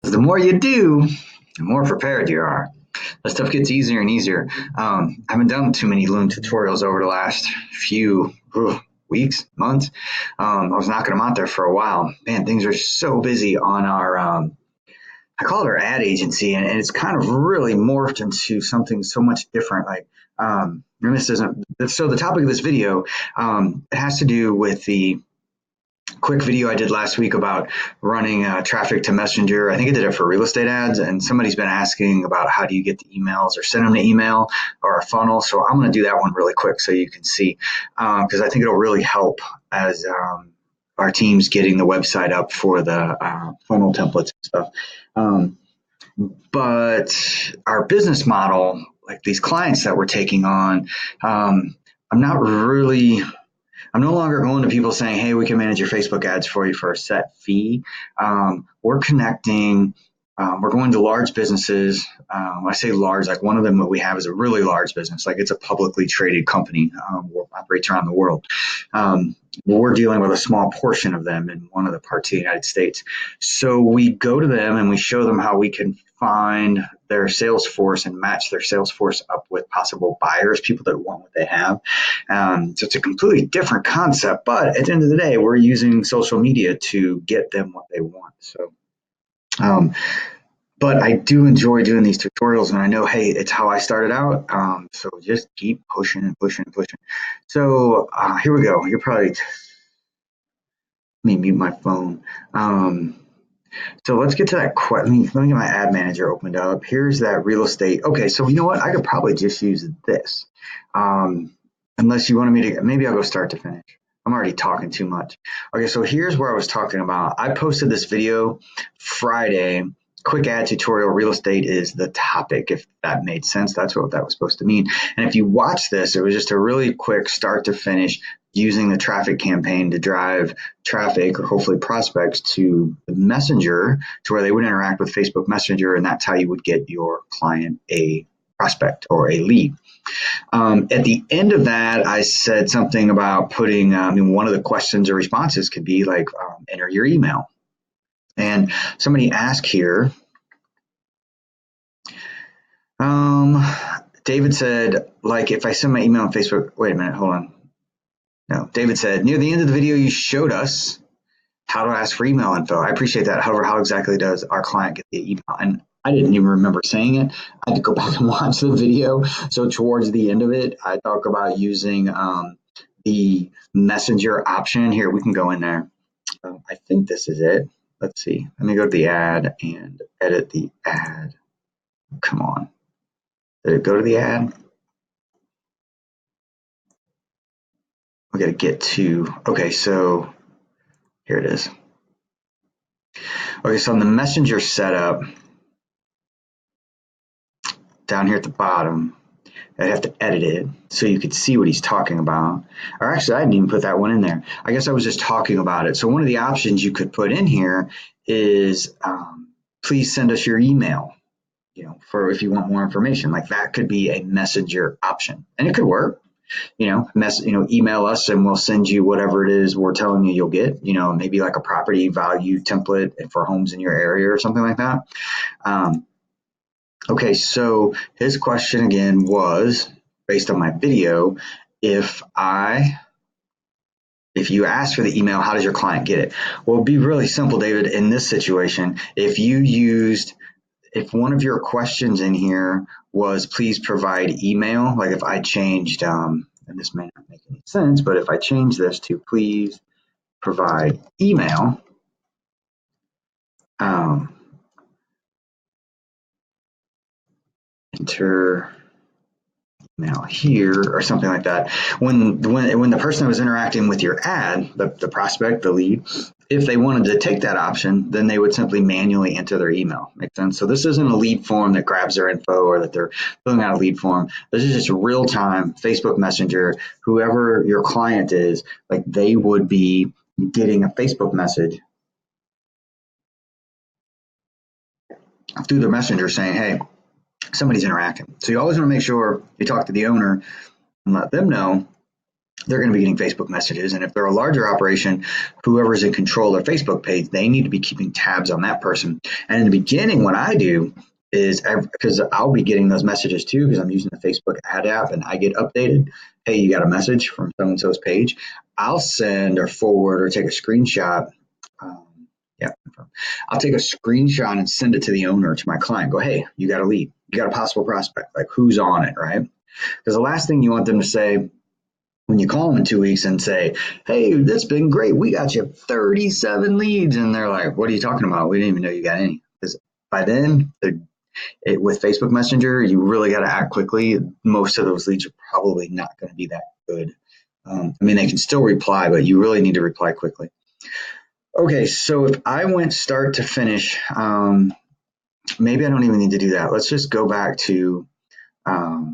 The more you do, the more prepared you are. That stuff gets easier and easier. I haven't done too many Loom tutorials over the last few weeks, months. I was knocking them out there for a while. Man, things are so busy on our, I call it our ad agency, and it's kind of really morphed into something so much different. And this isn't, so the topic of this video, it has to do with the quick video I did last week about running traffic to Messenger. I think I did it for real estate ads, and somebody's been asking about how do you get the emails or send them the email or a funnel. So I'm going to do that one really quick so you can see, because I think it'll really help as our team's getting the website up for the funnel templates and stuff. But our business model, like these clients that we're taking on, I'm no longer going to people saying, hey, we can manage your Facebook ads for you for a set fee. We're connecting, we're going to large businesses. I say large, like one of them that we have is a really large business. Like it's a publicly traded company, operates around the world. We're dealing with a small portion of them in one of the parts of the United States. So we go to them and we show them how we can find their sales force and match their sales force up with possible buyers, people that want what they have. So it's a completely different concept, but at the end of the day, we're using social media to get them what they want. So, but I do enjoy doing these tutorials, and I know, hey, it's how I started out. So just keep pushing and pushing and pushing. So here we go. You're probably, let me mute my phone. So let's get to that. Let me get my ad manager opened up. Here's that real estate. Okay, so you know what? I could probably just use this. Unless you wanted me to, maybe I'll go start to finish. I'm already talking too much. Okay, so here's where I was talking about. I posted this video Friday. Quick ad tutorial, real estate is the topic, if that made sense. That's what that was supposed to mean. And if you watch this, it was just a really quick start to finish using the traffic campaign to drive traffic or hopefully prospects to the Messenger to where they would interact with Facebook Messenger, and that's how you would get your client a prospect or a lead. At the end of that, I said something about putting, one of the questions or responses could be like, enter your email. And somebody asked here, David said, like, if I send my email on Facebook, wait a minute, hold on. No, David said, near the end of the video, you showed us how to ask for email info. I appreciate that. However, how exactly does our client get the email? And I didn't even remember saying it. I had to go back and watch the video. So towards the end of it, I talk about using the Messenger option. Here, we can go in there. I think this is it. Let's see. Let me go to the ad and edit the ad. Come on. Did it go to the ad? We got to get to, okay, so here it is. Okay, so on the Messenger setup, down here at the bottom, I'd have to edit it so you could see what he's talking about. Or actually, I didn't even put that one in there. I guess I was just talking about it. So one of the options you could put in here is please send us your email, for if you want more information. Like that could be a Messenger option, and it could work. Email us and we'll send you whatever it is we're telling you you'll get. Maybe like a property value template for homes in your area or something like that. Okay, so his question again was, based on my video, if you ask for the email, how does your client get it? Well, it'd be really simple, David, in this situation. If one of your questions in here was please provide email, like if I changed, and this may not make any sense, but if I change this to please provide email, enter email here or something like that. When the person was interacting with your ad, the prospect, the lead, if they wanted to take that option, then they would simply manually enter their email. Make sense? So this isn't a lead form that grabs their info or that they're filling out a lead form. This is just real time Facebook Messenger. Whoever your client is, like they would be getting a Facebook message through the messenger saying, hey, somebody's interacting. So you always want to make sure you talk to the owner and let them know they're going to be getting Facebook messages. And if they're a larger operation, whoever's in control of their Facebook page, they need to be keeping tabs on that person. And in the beginning, what I do is, because I'll be getting those messages too, because I'm using the Facebook ad app and I get updated. Hey, you got a message from so-and-so's page. I'll send or forward or take a screenshot. Um, yeah, I'll take a screenshot and send it to the owner, to my client. Go, hey, you got a lead. You got a possible prospect. Like, who's on it, right? Because the last thing you want them to say when you call them in 2 weeks and say, hey, that's been great. We got you 37 leads. And they're like, what are you talking about? We didn't even know you got any. Because by then, with Facebook Messenger, you really got to act quickly. Most of those leads are probably not going to be that good. I mean, they can still reply, but you really need to reply quickly. Okay, so if I went start to finish, maybe I don't even need to do that. Let's just go back to, no,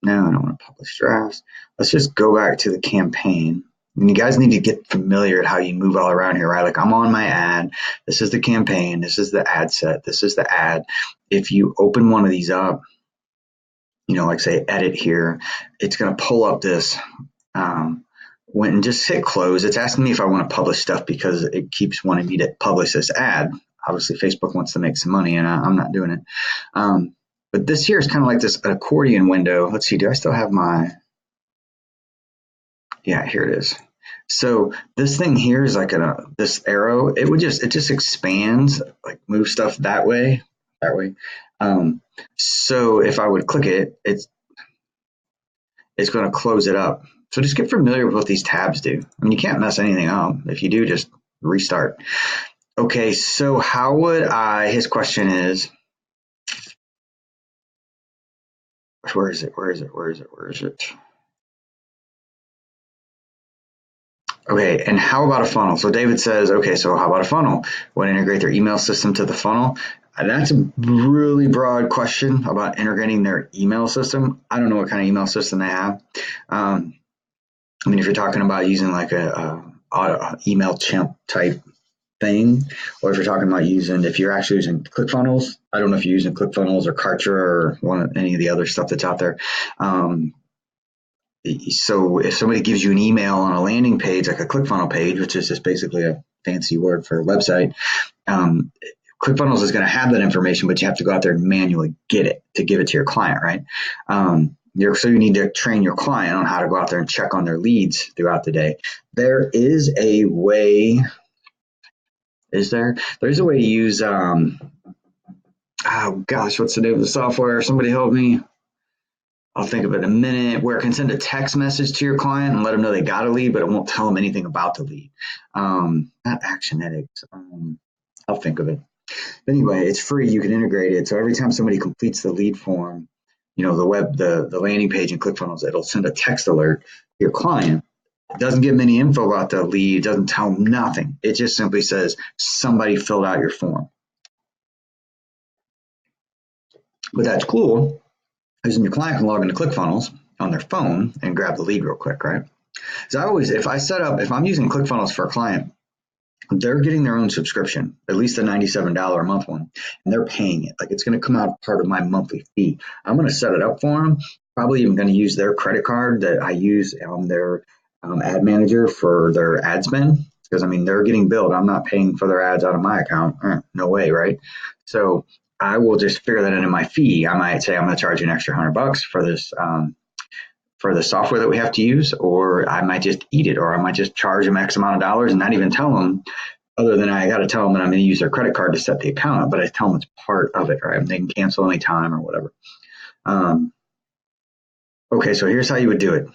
I don't want to publish drafts. Let's just go back to the campaign. And you guys need to get familiar at how you move all around here, right? Like, I'm on my ad. This is the campaign. This is the ad set. This is the ad. If you open one of these up, like say edit here, it's going to pull up this. When just hit close, it's asking me if I want to publish stuff because it keeps wanting me to publish this ad. Obviously, Facebook wants to make some money, and I'm not doing it. But this here is kind of like this accordion window. Let's see, do I still have my? Yeah, here it is. So this thing here is like this arrow. It just expands, like move stuff that way. So if I would click it, it's going to close it up. So just get familiar with what these tabs do. I mean, you can't mess anything up. If you do, just restart. Okay, so how would I, his question is, where is it? Okay, and how about a funnel? So David says, okay, so how about a funnel? Want to integrate their email system to the funnel? That's a really broad question about integrating their email system. I don't know what kind of email system they have. I mean, if you're talking about using like a MailChimp type thing, or if you're talking about if you're actually using ClickFunnels, I don't know if you're using ClickFunnels or Kartra or any of the other stuff that's out there. So if somebody gives you an email on a landing page, like a ClickFunnels page, which is just basically a fancy word for a website, ClickFunnels is going to have that information, but you have to go out there and manually get it to give it to your client, right? So you need to train your client on how to go out there and check on their leads throughout the day. There is a way. Is there? There's a way to use. Oh gosh, what's the name of the software? Somebody help me. I'll think of it in a minute. Where it can send a text message to your client and let them know they got a lead, but it won't tell them anything about the lead. Not Actionetics. I'll think of it. Anyway, it's free. You can integrate it. So every time somebody completes the lead form, the landing page in ClickFunnels, it'll send a text alert to your client. It doesn't give them any info about the lead. It doesn't tell them nothing. It just simply says somebody filled out your form. But that's cool, because your client can log into ClickFunnels on their phone and grab the lead real quick, right? So if I'm using ClickFunnels for a client, they're getting their own subscription, at least the $97 a month one, and they're paying it. Like, it's going to come out part of my monthly fee. I'm going to set it up for them. Probably even going to use their credit card that I use on their ad manager for their ad spend, because I mean, they're getting billed. I'm not paying for their ads out of my account. No way, right? So I will just figure that into my fee. I might say I'm going to charge you an extra $100 for this. For the software that we have to use, or I might just eat it, or I might just charge them X amount of dollars and not even tell them, other than I got to tell them that I'm going to use their credit card to set the account up, but I tell them it's part of it, right? They can cancel anytime or whatever. Okay, so here's how you would do it.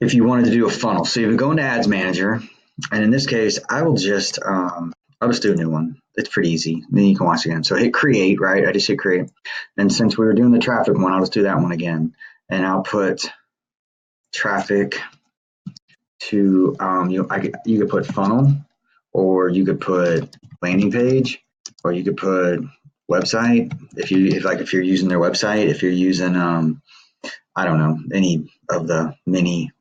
If you wanted to do a funnel, so you would go into Ads Manager, and in this case, I'll just do a new one. It's pretty easy. Then you can watch again. So hit create, right? I just hit create. And since we were doing the traffic one, I'll just do that one again. And I'll put traffic to you could put funnel, or you could put landing page, or you could put website. If you're using their website, if you're using I don't know, any of the many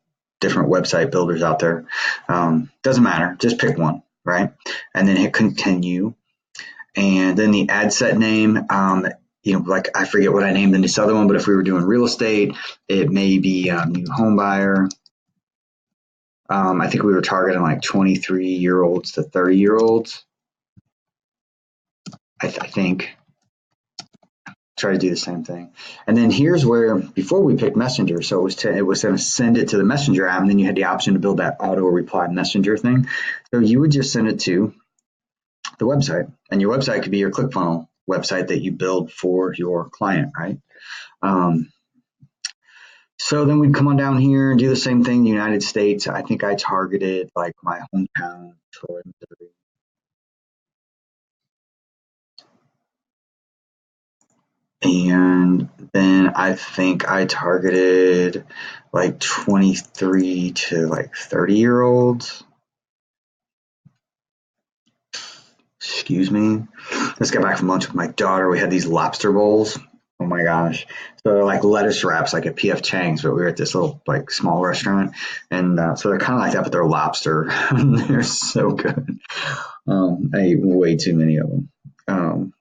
different website builders out there, doesn't matter. Just pick one, right? And then hit continue. And then the ad set name, like I forget what I named in this other one, but if we were doing real estate, it may be new home buyer. I think we were targeting like 23-year-olds to 30-year-olds. I think. Try to do the same thing. And then here's where, before we picked Messenger, so it was going to send it to the Messenger app, and then you had the option to build that auto reply Messenger thing. So you would just send it to the website, and your website could be your ClickFunnels website that you build for your client, right? So then we'd come on down here and do the same thing in the United States. I think I targeted like my hometown, Troy, Missouri. And then I think I targeted like 23 to like 30-year-olds. Excuse me. Just got back from lunch with my daughter. We had these lobster bowls. Oh my gosh. So they're like lettuce wraps, like at PF Chang's, but we were at this little like small restaurant. And so they're kind of like that, but they're lobster. They're so good. I ate way too many of them.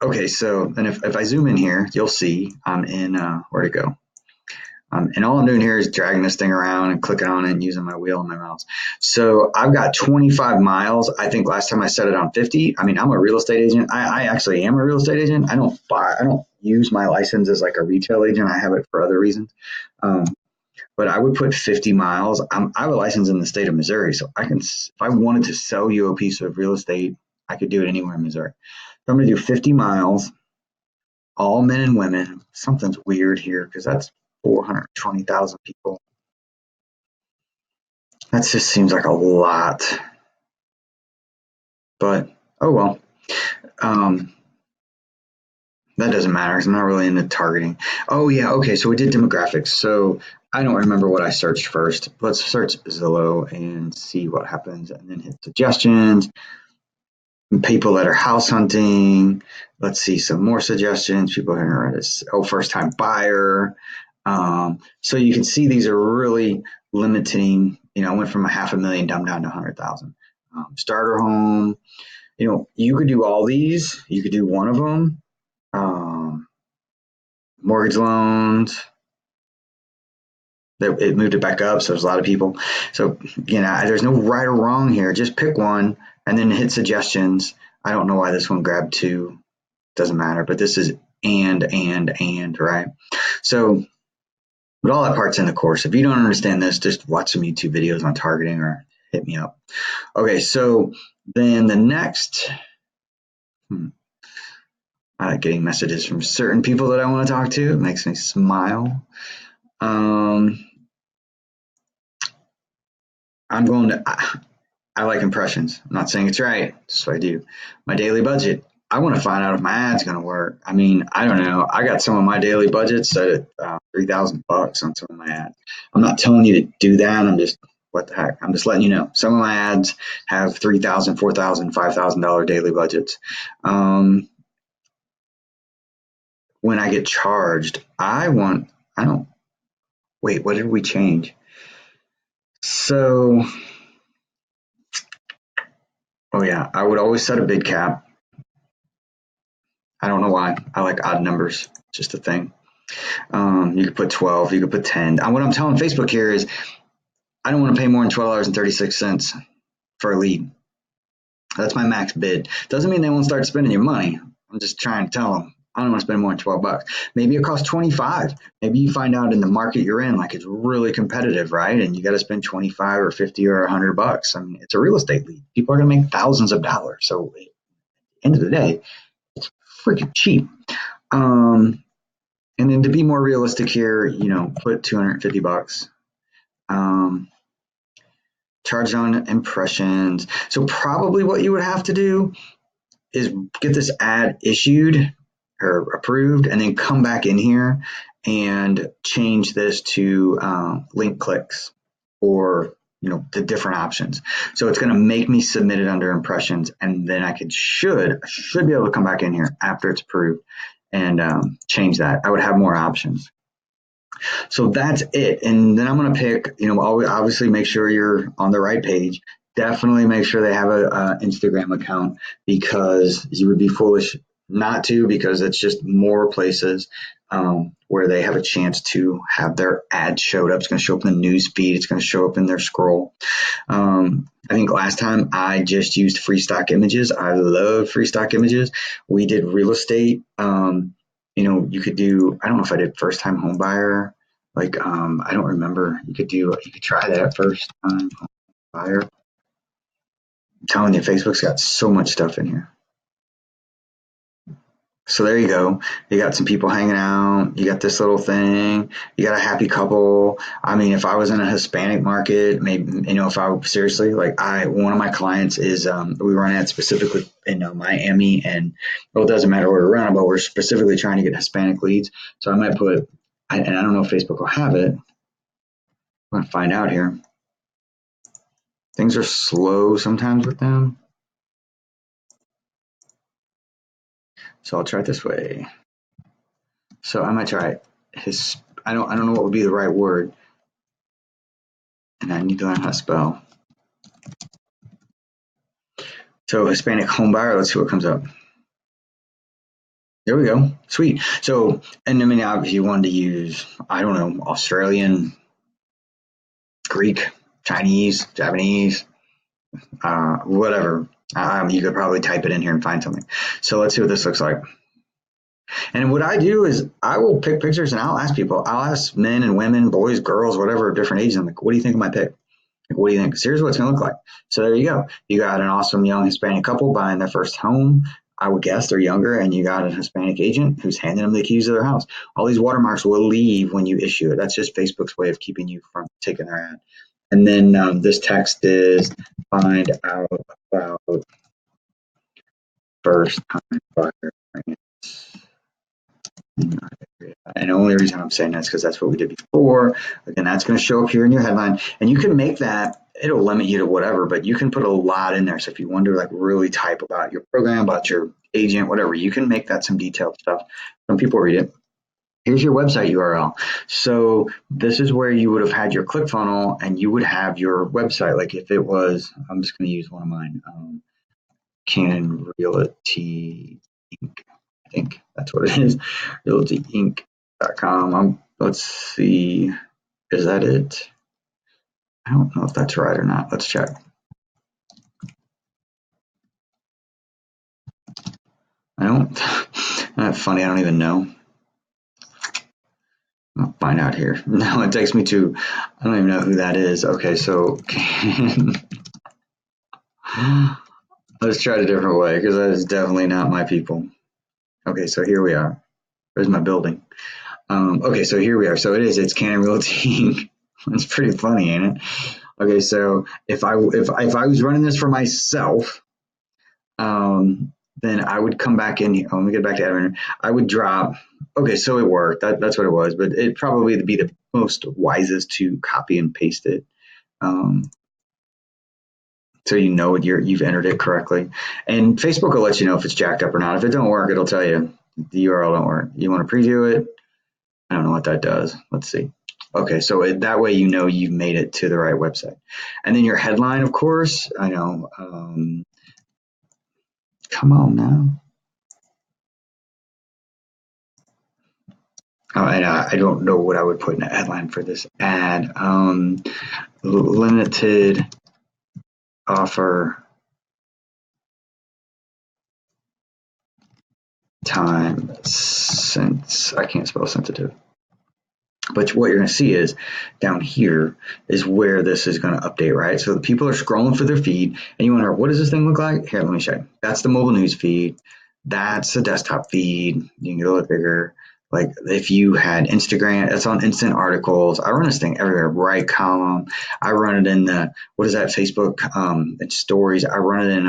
Okay, so and if I zoom in here, you'll see I'm in, where'd it go? And all I'm doing here is dragging this thing around and clicking on it and using my wheel and my mouse. So I've got 25 miles. I think last time I set it on 50. I mean, I'm a real estate agent. I actually am a real estate agent. I don't use my license as like a retail agent. I have it for other reasons. But I would put 50 miles. I have a license in the state of Missouri, so I can, if I wanted to sell you a piece of real estate, I could do it anywhere in Missouri. So I'm going to do 50 miles, all men and women. Something's weird here because that's 420,000 people. That just seems like a lot. But, oh well. That doesn't matter because I'm not really into targeting. Oh, yeah. Okay. So we did demographics. So I don't remember what I searched first. Let's search Zillow and see what happens and then hit suggestions. People that are house hunting. Let's see some more suggestions. People here are first time buyer. So you can see these are really limiting. I went from 500,000 down to 100,000. Starter home. You could do all these. You could do one of them. Mortgage loans. It moved it back up, so there's a lot of people. So there's no right or wrong here. Just pick one and then hit suggestions. I don't know why this one grabbed two. Doesn't matter, but this is and right. So, but all that part's in the course. If you don't understand this, just watch some YouTube videos on targeting or hit me up. Okay, so then the next. I like getting messages from certain people that I want to talk to. It makes me smile. I'm going to, I like impressions. I'm not saying it's right. That's what I do. My daily budget. I want to find out if my ad's going to work. I mean, I don't know. I got some of my daily budgets set at $3,000 on some of my ads. I'm not telling you to do that. What the heck? I'm just letting you know. Some of my ads have $3,000, $4,000, $5,000 daily budgets. When I get charged, what did we change? So, I would always set a bid cap. I don't know why. I like odd numbers, just a thing. You could put 12, you could put 10. And what I'm telling Facebook here is I don't want to pay more than $12.36 for a lead. That's my max bid. Doesn't mean they won't start spending your money. I'm just trying to tell them I don't want to spend more than $12. Maybe it costs 25. Maybe you find out in the market you're in, like it's really competitive, right? And you got to spend 25 or 50 or $100. I mean, it's a real estate lead. People are going to make thousands of dollars. So at the end of the day, it's freaking cheap. And then to be more realistic here, put $250. Charge on impressions. So probably what you would have to do is get this ad issued or approved and then come back in here and change this to link clicks or the different options. So it's going to make me submit it under impressions, and then I should be able to come back in here after it's approved and change that. I would have more options. So that's it. And then I'm going to pick, obviously make sure you're on the right page. Definitely make sure they have a Instagram account, because you would be foolish not to, because it's just more places where they have a chance to have their ad showed up. It's going to show up in the news feed. It's going to show up in their scroll. I think last time I just used free stock images. I love free stock images. We did real estate. You could do, I don't know if I did first time home buyer. I don't remember. You could try that first time home buyer. I'm telling you, Facebook's got so much stuff in here. So there you go. You got some people hanging out. You got this little thing. You got a happy couple. I mean, if I was in a Hispanic market, maybe, if I seriously, one of my clients is, we run ads specifically in Miami, and well, it doesn't matter where we run, but we're specifically trying to get Hispanic leads. So I might put, and I don't know if Facebook will have it. I'm going to find out here. Things are slow sometimes with them. So I'll try it this way. So I might try I don't know what would be the right word. And I need to learn how to spell. So Hispanic home buyer, let's see what comes up. There we go. Sweet. So, and I mean, obviously you wanted to use, I don't know, Australian, Greek, Chinese, Japanese, whatever. You could probably type it in here and find something. So let's see what this looks like. And what I do is I will pick pictures and I'll ask people, I'll ask men and women, boys, girls, whatever, different ages. I'm like, what do you think of my pick? Like, what do you think? So here's what it's going to look like. So there you go. You got an awesome young Hispanic couple buying their first home. I would guess they're younger, and you got a Hispanic agent who's handing them the keys to their house. All these watermarks will leave when you issue it. That's just Facebook's way of keeping you from taking their ad. And then this text is find out about first time buyer grants. And the only reason I'm saying that is because that's what we did before. Again, that's going to show up here in your headline. And you can make that, it'll limit you to whatever, but you can put a lot in there. So if you want to really type about your program, about your agent, whatever, you can make that some detailed stuff. Some people read it. Here's your website URL. So this is where you would have had your ClickFunnels, and you would have your website. Like if it was, I'm just going to use one of mine, Canon Realty Inc. I think that's what it is, realtyinc.com. Let's see, is that it? I don't know if that's right or not. Let's check. That's funny, I don't even know. I'll find out here. No, it takes me to, I don't even know who that is. Okay, so let's try it a different way, because that is definitely not my people. Okay, so here we are. There's my building. Okay, so here we are. So it's Canon Realty. It's pretty funny, ain't it? Okay, so if I was running this for myself, then I would come back in here. Let me get back to admin. I would drop. Okay, so it worked. That's what it was, but it'd probably be the most wisest to copy and paste it. So you know you've entered it correctly. And Facebook will let you know if it's jacked up or not. If it don't work, it'll tell you the URL don't work. You want to preview it? I don't know what that does. Let's see. Okay, so that way you know you've made it to the right website. And then your headline, of course, I know. Come on now. And I don't know what I would put in the headline for this ad. Limited offer time since I can't spell sensitive. But what you're going to see is down here is where this is going to update, right? So the people are scrolling for their feed, and you wonder, what does this thing look like? Here, let me show you. That's the mobile news feed. That's the desktop feed. You can get a little bit like if you had Instagram, it's on instant articles. I run this thing everywhere, right column. I run it in the, what is that, Facebook it's stories. I run it in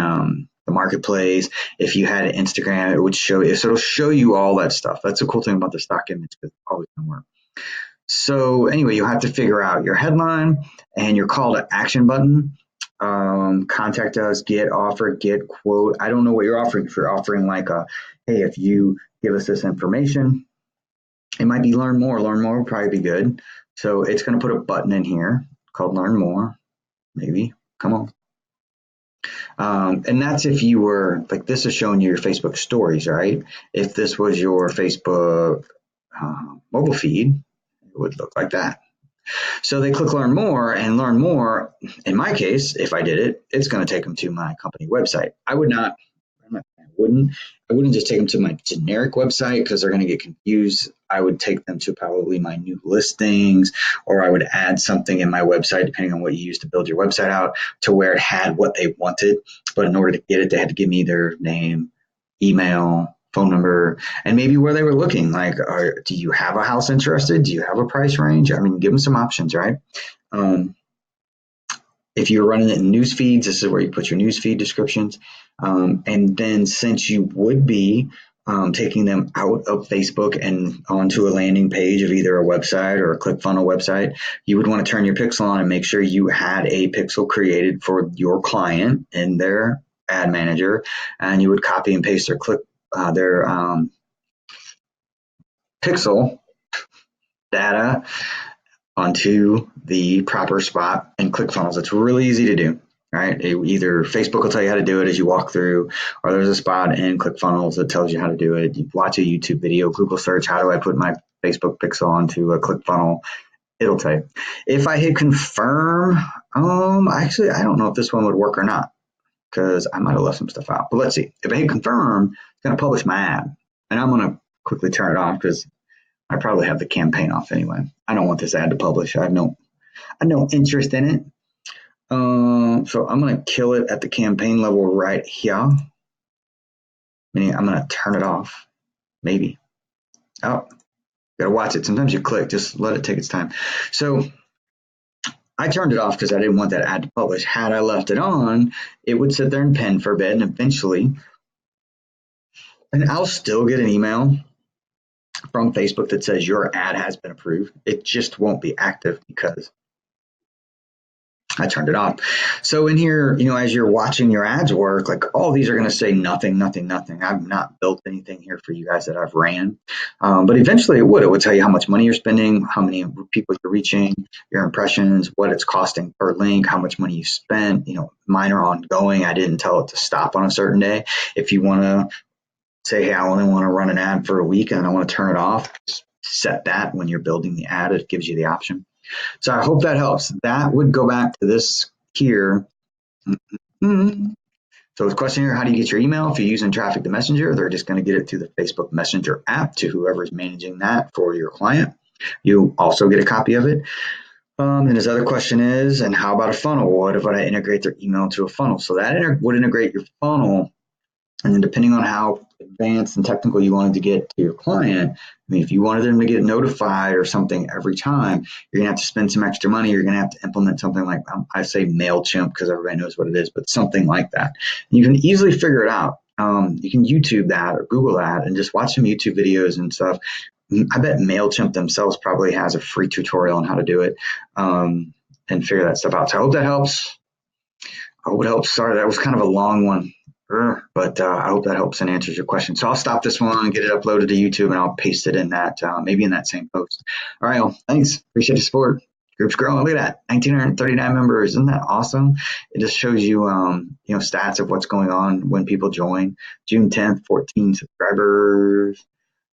the marketplace. If you had Instagram, it would show you. So it'll show you all that stuff. That's the cool thing about the stock image, because it's always going to work. So anyway, you have to figure out your headline and your call to action button. Contact us, get offer, get quote. I don't know what you're offering. If you're offering like hey, if you give us this information, it might be learn more. Learn more would probably be good. So it's going to put a button in here called learn more. Maybe. Come on. And that's if you were like this is showing you your Facebook stories, right? If this was your Facebook mobile feed, it would look like that. So they click learn more and learn more. In my case, if I did it, it's going to take them to my company website. I wouldn't just take them to my generic website because they're going to get confused. I would take them to probably my new listings, or I would add something in my website, depending on what you use to build your website out, to where it had what they wanted. But in order to get it, they had to give me their name, email, phone number, and maybe where they were looking. Like, do you have a house interested? Do you have a price range? I mean, give them some options, right? Um, if you're running it in news feeds, this is where you put your news feed descriptions. And then since you would be taking them out of Facebook and onto a landing page of either a website or a ClickFunnels website, you would want to turn your pixel on and make sure you had a pixel created for your client in their ad manager, and you would copy and paste their pixel data onto the proper spot in ClickFunnels. It's really easy to do. Right? Either Facebook will tell you how to do it as you walk through, or there's a spot in ClickFunnels that tells you how to do it. You watch a YouTube video, Google search, how do I put my Facebook pixel onto a ClickFunnels? It'll tell you. If I hit confirm, actually, I don't know if this one would work or not because I might have left some stuff out. But let's see. If I hit confirm, it's going to publish my ad, and I'm going to quickly turn it off because I probably have the campaign off anyway. I don't want this ad to publish. I have no interest in it. So I'm going to kill it at the campaign level right here. Meaning I'm going to turn it off. Maybe. Oh, gotta watch it. Sometimes you click, just let it take its time. So I turned it off because I didn't want that ad to publish. Had I left it on, it would sit there and pen for a bit, and eventually, and I'll still get an email from Facebook that says your ad has been approved. It just won't be active because I turned it off. So in here, as you're watching your ads work, like all these are going to say nothing, nothing, nothing. I've not built anything here for you guys that I've ran, but eventually it would. It would tell you how much money you're spending, how many people you're reaching, your impressions, what it's costing per link, how much money you spent. Mine are ongoing. I didn't tell it to stop on a certain day. If you want to say, hey, I only want to run an ad for a week and I want to turn it off, set that when you're building the ad. It gives you the option. So I hope that helps. That would go back to this here. Mm-hmm. So the question here, how do you get your email? If you're using Traffic to Messenger, they're just going to get it through the Facebook Messenger app to whoever's managing that for your client. You also get a copy of it. And his other question is, and how about a funnel? What if I integrate their email to a funnel? So that would integrate your funnel. And then depending on how advanced and technical you wanted to get to your client, I mean, if you wanted them to get notified or something every time, you're going to have to spend some extra money. You're going to have to implement something like, I say MailChimp because everybody knows what it is, but something like that. And you can easily figure it out. You can YouTube that or Google that and just watch some YouTube videos and stuff. I bet MailChimp themselves probably has a free tutorial on how to do it and figure that stuff out. So I hope that helps. I hope it helps. Sorry, that was kind of a long one. But I hope that helps and answers your question. So I'll stop this one, get it uploaded to YouTube, and I'll paste it in that, maybe in that same post. All right, well, thanks. Appreciate the support. Group's growing. Look at that, 1,939 members. Isn't that awesome? It just shows you, stats of what's going on when people join. June 10th, 14 subscribers.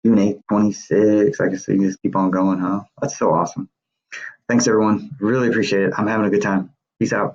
June 8th, 26. I guess you just keep on going, huh? That's so awesome. Thanks, everyone. Really appreciate it. I'm having a good time. Peace out.